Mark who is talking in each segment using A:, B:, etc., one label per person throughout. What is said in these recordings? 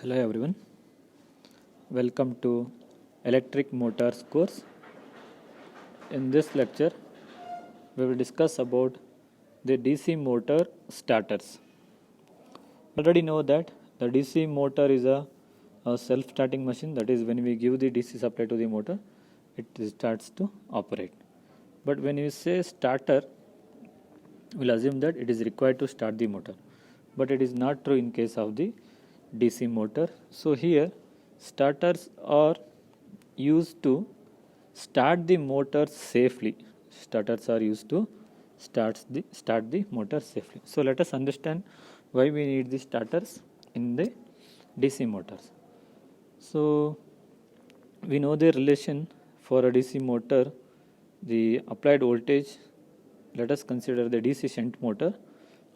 A: Hello everyone, welcome to Electric Motors course. In this lecture, we will discuss about the DC motor starters. Already know that the DC motor is a self-starting machine, that is when we give the DC supply to the motor, it starts to operate. But when you say starter, we'll assume that it is required to start the motor. But it is not true in case of the DC motor. So here starters are used to start the motor safely. Starters are used to start the motor safely. So let us understand why we need the starters in the DC motors. So we know the relation for a DC motor, the applied voltage. Let us consider the DC shunt motor.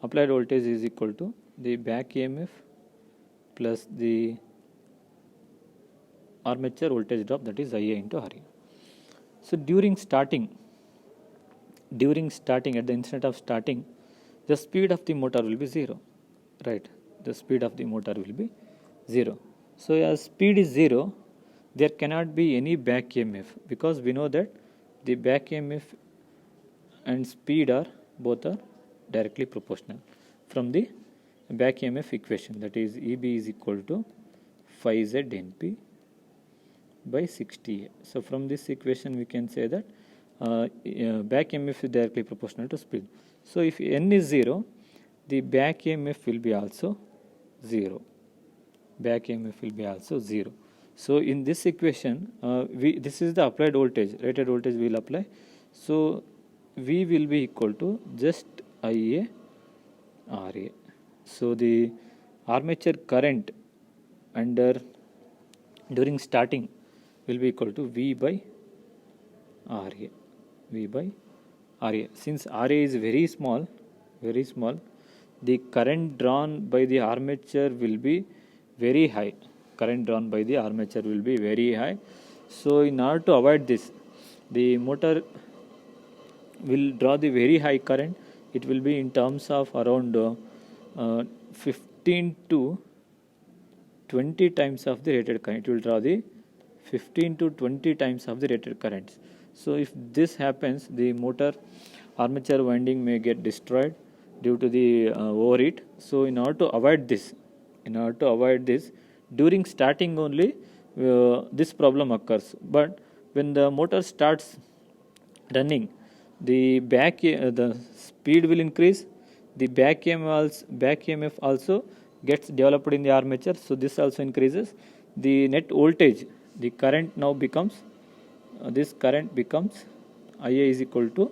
A: Applied voltage is equal to the back EMF plus the armature voltage drop, that is Ia into Ra. So during starting at the instant of starting, the speed of the motor will be 0, right? The speed of the motor will be 0. So as speed is 0, there cannot be any back EMF, because we know that the back EMF and speed are both are directly proportional from the back EMF equation, that is Eb is equal to phi Z Np by 60A. So from this equation we can say that back EMF is directly proportional to speed. So if N is 0, the back EMF will be also 0. Back EMF will be also 0. So in this equation, this is the applied voltage, rated voltage we will apply. So V will be equal to just Ia Ra. So the armature current during starting will be equal to V by Ra. V by Ra. Since Ra is very small, the current drawn by the armature will be very high. So in order to avoid this, the motor will draw the very high current. It will be in terms of around 15 to 20 times of the rated current. It will draw the 15 to 20 times of the rated currents. So if this happens, the motor armature winding may get destroyed due to the overheat. So in order to avoid this, during starting only this problem occurs. But when the motor starts running, the the speed will increase. The back EMF also gets developed in the armature, so this also increases. The net voltage, the current now becomes this current becomes Ia is equal to,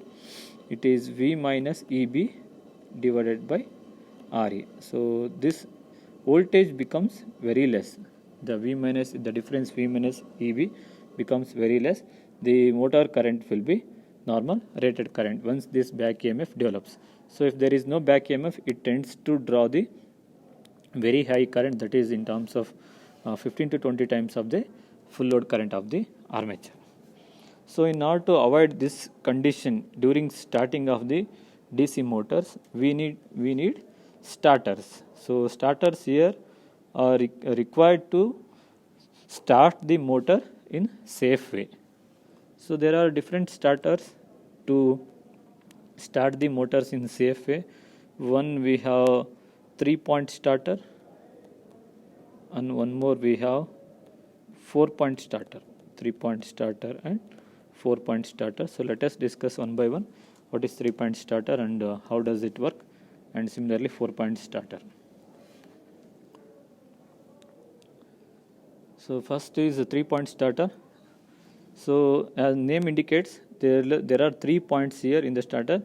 A: it is V minus Eb divided by Ra. So this voltage becomes very less. The difference V minus Eb becomes very less. The motor current will be normal rated current once this back EMF develops. So if there is no back EMF, it tends to draw the very high current, that is in terms of 15 to 20 times of the full load current of the armature. So in order to avoid this condition during starting of the DC motors, we need starters. So starters here are required to start the motor in safe way. So there are different starters to start the motors in safe way. One, we have 3-point starter, and one more we have 4-point starter. 3-point starter and 4-point starter. So let us discuss one by one what is 3-point starter and how does it work, and similarly 4-point starter. So first is a 3-point starter. So as name indicates, there are 3 points here in the starter.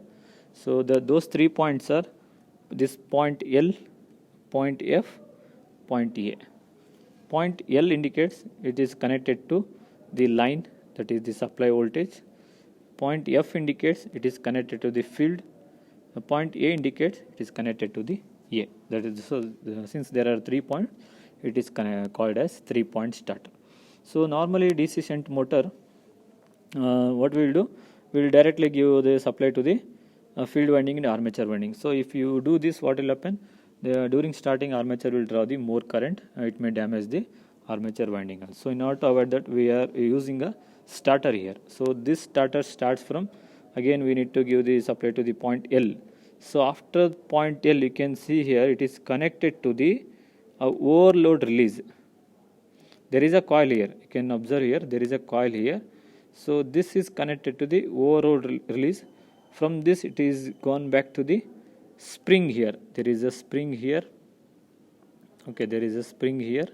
A: So those 3 points are this point L, point F, point A. Point L indicates it is connected to the line, that is the supply voltage. Point F indicates it is connected to the field. The point A indicates it is connected to the A. That is, so since there are 3 points, it is called as 3-point starter. So normally DC shunt motor, what we will do, we will directly give the supply to the field winding and armature winding. So if you do this, what will happen? during starting armature will draw the more current, it may damage the armature winding also. So in order to avoid that, we are using a starter here. So this starter starts from, again we need to give the supply to the point L. So after point L, you can see here it is connected to the overload release. There is a coil here, you can observe here, there is a coil here. So this is connected to the overload release. From this it is gone back to the spring here. There is a spring here. Okay, there is a spring here.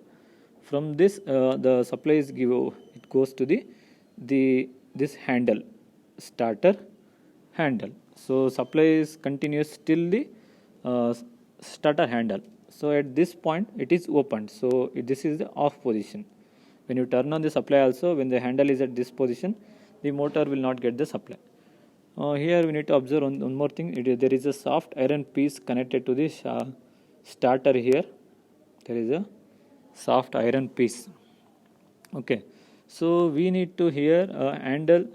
A: From this the supply is it goes to this handle, starter handle. So supply is continuous till the starter handle. So at this point it is opened. So this is the off position. When you turn on the supply also, when the handle is at this position, the motor will not get the supply. Here we need to observe one more thing. There is a soft iron piece connected to this starter here. There is a soft iron piece. Okay, so we need to here handle,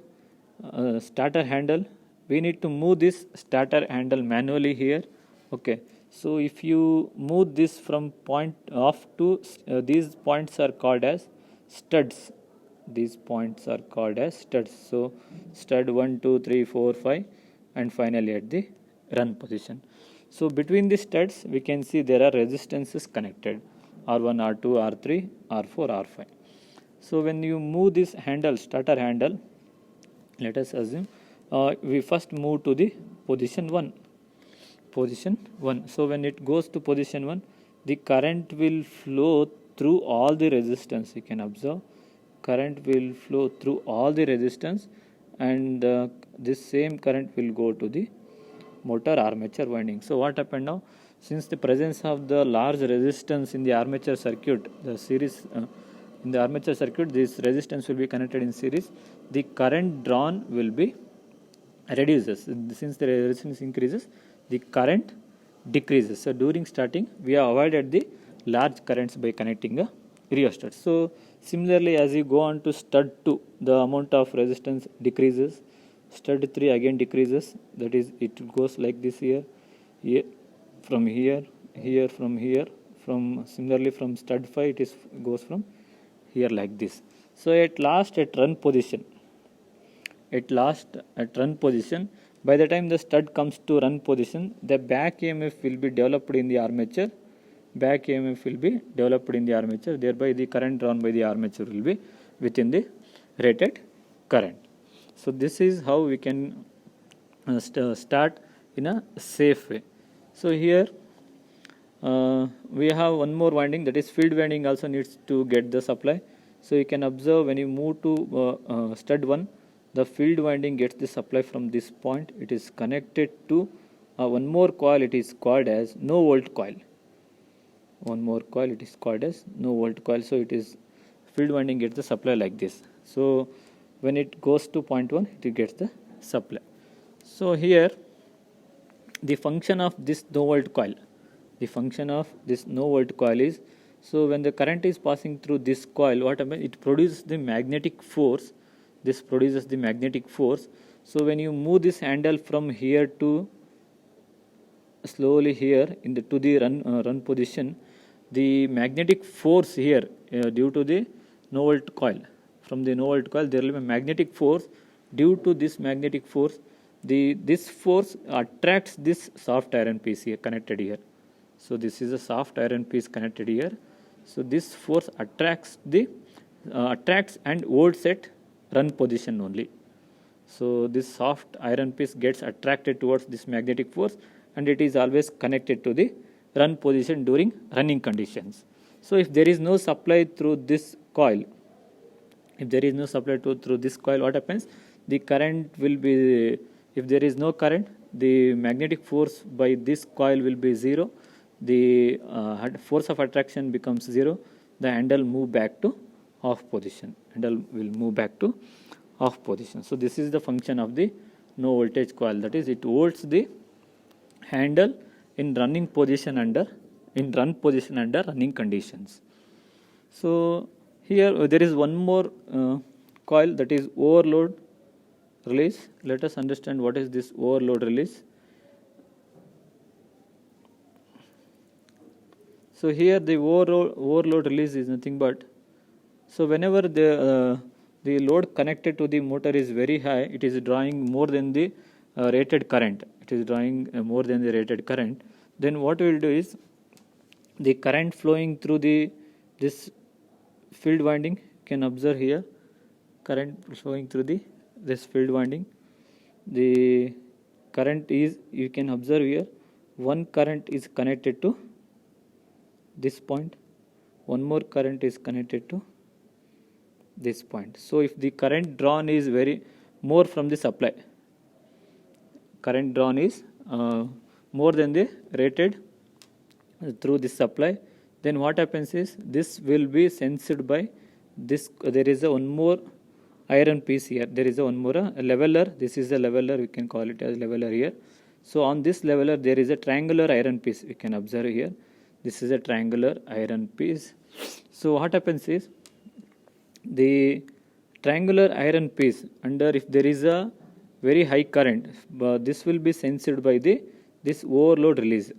A: starter handle. We need to move this starter handle manually here. Okay, so if you move this from point off to these points are called as studs. These points are called as studs. So stud 1, 2, 3, 4, 5 and finally at the run position. So between the studs we can see there are resistances connected, R1, R2, R3, R4, R5. So when you move this handle, starter handle, let us assume we first move to the position 1. So when it goes to position 1, the current will flow through all the resistance. You can observe current will flow through all the resistance, and this same current will go to the motor armature winding. So what happened now, since the presence of the large resistance in the armature circuit, the series in the armature circuit, this resistance will be connected in series, the current drawn will be reduces. Since the resistance increases, the current decreases. So during starting we have avoided the large currents by connecting a rheostat. So similarly, as you go on to stud 2, the amount of resistance decreases. Stud 3 again decreases, that is it goes like this here, from here, from here, from similarly from stud 5 it goes from here like this. So at last at run position, by the time the stud comes to run position, the back EMF will be developed in the armature. Thereby the current drawn by the armature will be within the rated current. So this is how we can start in a safe way. So here we have one more winding, that is field winding also needs to get the supply. So you can observe when you move to stud 1, the field winding gets the supply from this point. It is connected to one more coil, it is called as no volt coil. So it is field winding gets the supply like this. So when it goes to point 1, it gets the supply. So here the function of this no volt coil, is, so when the current is passing through this coil, what happens, it produces the magnetic force. So when you move this handle from here to slowly here to the run position, the magnetic force here due to the no volt coil, from the no volt coil there will be a magnetic force. Due to this magnetic force, this force attracts this soft iron piece here connected here. So this is a soft iron piece connected here. So this force attracts and holds at run position only. So this soft iron piece gets attracted towards this magnetic force, and it is always connected to the run position during running conditions. So if there is no supply through this coil, what happens? The current will be, if there is no current, the magnetic force by this coil will be 0. The force of attraction becomes 0. The handle move back to off position. So this is the function of the no voltage coil, that is it holds the handle in run position under running conditions. So here there is one more coil, that is overload release. Let us understand what is this overload release. So here the overload release is nothing but, so whenever the load connected to the motor is very high, it is drawing more than the rated current. It is drawing more than the rated current. Then what we will do is, the current flowing through this field winding, you can observe here, current flowing through this field winding. The current is, you can observe here, one current is connected to this point, one more current is connected to this point. So if the current drawn is very more from the supply, current drawn is more than the rated through this supply, then what happens is, this will be sensed by this. There is a one more iron piece here, there is a one more leveler. This is a leveler, we can call it as leveler here. So on this leveler there is a triangular iron piece, we can observe here, this is a triangular iron piece. So what happens is, the triangular iron piece under, if there is a very high current, this will be sensed by this overload release,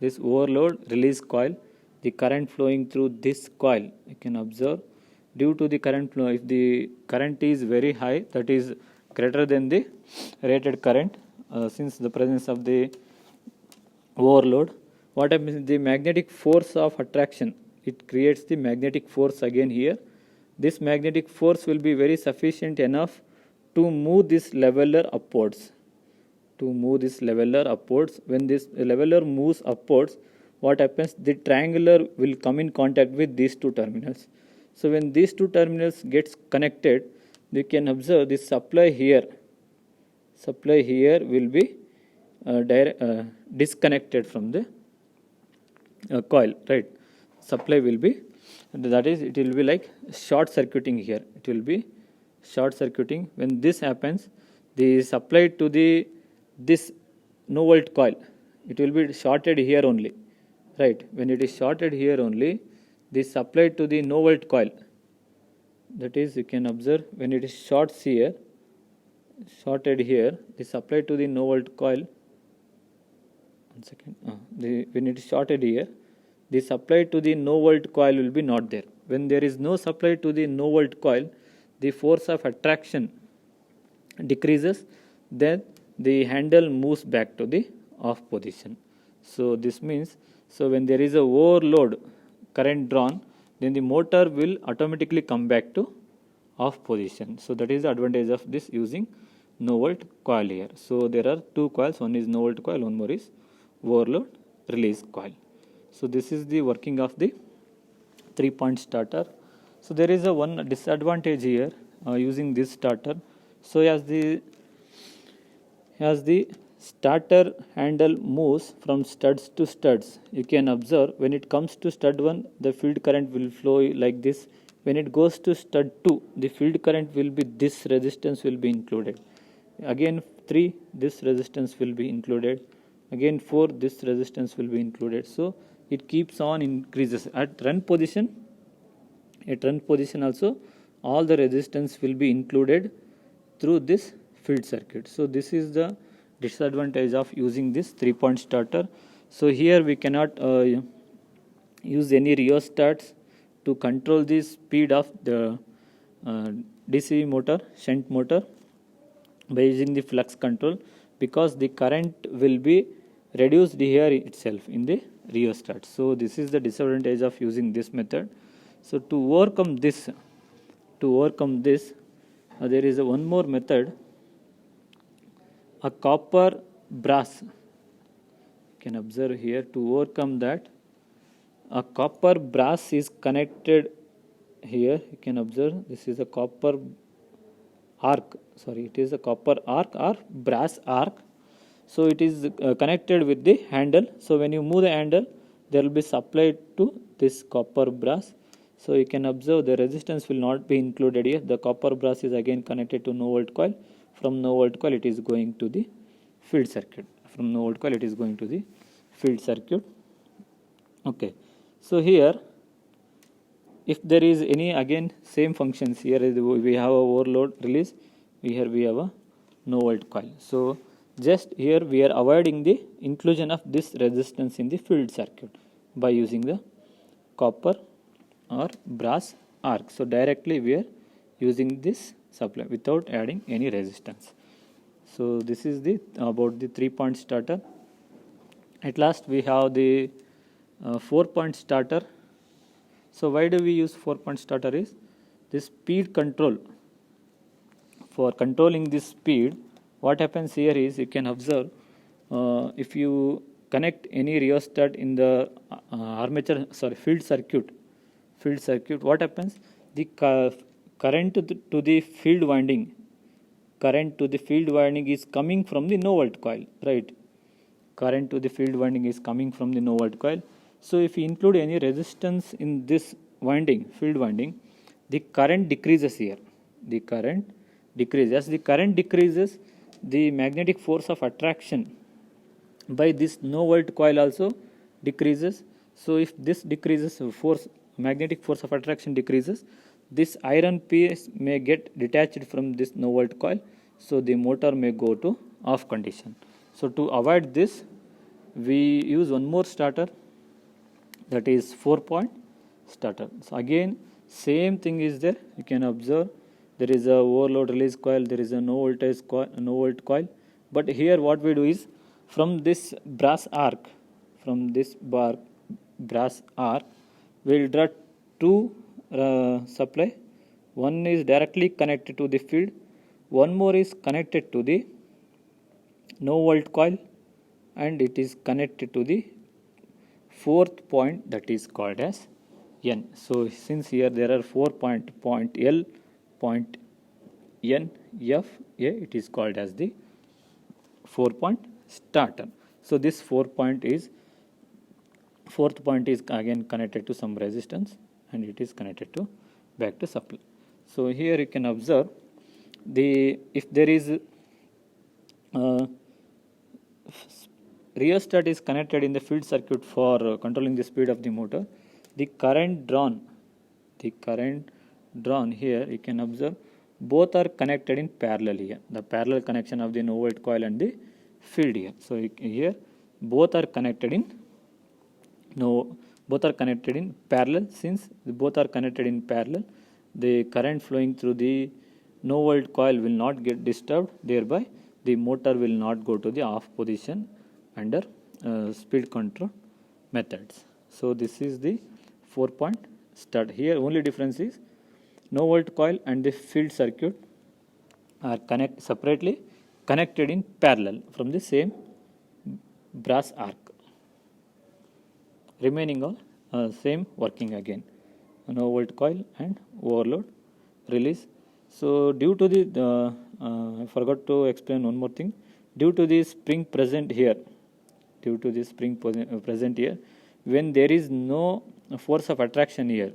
A: this overload release coil. The current flowing through this coil, you can observe, due to the current flow, if the current is very high, that is greater than the rated current, since the presence of the overload, what happens, the magnetic force of attraction, it creates the magnetic force again here. This magnetic force will be very sufficient enough to move this leveler upwards, When this leveler moves upwards, what happens, the triangular will come in contact with these two terminals. So when these two terminals gets connected, you can observe this supply here will be disconnected from the coil, right? Supply will be, that is, it will be like short circuiting here, it will be short circuiting. When this happens, the supply to this no volt coil, it will be shorted here only, right? When it is shorted here only, the supply to the no volt coil, that is, you can observe, when it is shorted here, the supply to the no volt coil, when it is shorted here, the supply to the no volt coil will be not there. When there is no supply to the no volt coil, the force of attraction decreases, then the handle moves back to the off position. So this means, so when there is a overload current drawn, then the motor will automatically come back to off position. So that is the advantage of this using no volt coil here. So there are two coils, one is no volt coil, one more is overload release coil. So this is the working of the 3-point starter. So there is a one disadvantage here using this starter. So as the starter handle moves from studs to studs, you can observe, when it comes to stud 1, the field current will flow like this. When it goes to stud 2, the field current will be, this resistance will be included. Again 3, this resistance will be included. Again 4, this resistance will be included. So it keeps on increases. At run position also, all the resistance will be included through this field circuit. So this is the disadvantage of using this 3-point starter. So here we cannot use any rheostats to control the speed of the DC motor, shunt motor, by using the flux control, because the current will be reduced here itself in the rheostat. So this is the disadvantage of using this method. So to overcome this, there is one more method, a copper brass. You can observe here, to overcome that, a copper brass is connected here. You can observe, this is a copper arc, it is a copper arc or brass arc. So it is connected with the handle. So when you move the handle, there will be supplied to this copper brass. So you can observe the resistance will not be included here. The copper brass is again connected to no volt coil. From no volt coil it is going to the field circuit. Okay. So here, if there is any, again same functions, here we have a overload release, here we have a no volt coil. So just here we are avoiding the inclusion of this resistance in the field circuit. by using the copper or brass arc. So directly we are using this supply without adding any resistance. So this is the about the 3-point starter. At last we have the 4-point starter. So why do we use 4-point starter is this speed control. For controlling this speed, what happens here is you can observe if you connect any rheostat in the field circuit, what happens? The current to the field winding is coming from the no volt coil, right? Current to the field winding is coming from the no volt coil. So if you include any resistance in this field winding, the current decreases here. The current decreases. As the current decreases, the magnetic force of attraction by this no volt coil also decreases. So if this decreases, magnetic force of attraction decreases, this iron piece may get detached from this no volt coil, so the motor may go to off condition. So to avoid this, we use one more starter, that is 4-point starter. So again same thing is there. You can observe there is a overload release coil, there is a no volt coil, but here what we do is from this brass arc, we will draw two supply. One is directly connected to the field, one more is connected to the no volt coil, and it is connected to the 4th point, that is called as N. So since here there are 4 point L, point N, F, A, it is called as the 4-point starter. So this 4th point is again connected to some resistance, and it is connected to back to supply. So here you can observe if there is rheostat is connected in the field circuit for controlling the speed of the motor, the current drawn here you can observe both are connected in parallel here, the parallel connection of the no volt coil and the field here. So here both are connected in parallel. Since both are connected in parallel, the current flowing through the no volt coil will not get disturbed, thereby the motor will not go to the off position under speed control methods. So this is the 4-point starter. Here only difference is no volt coil and the field circuit are separately connected in parallel from the same brass arc. Remaining all same working again, no volt coil and overload release. So due to the I forgot to explain one more thing. Due to the spring present here, when there is no force of attraction here,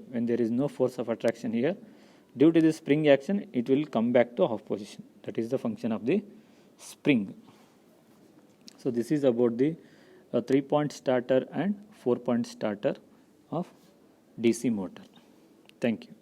A: due to the spring action, it will come back to off position. That is the function of the spring. So this is about the 3-point starter and 4-point starter of DC motor. Thank you.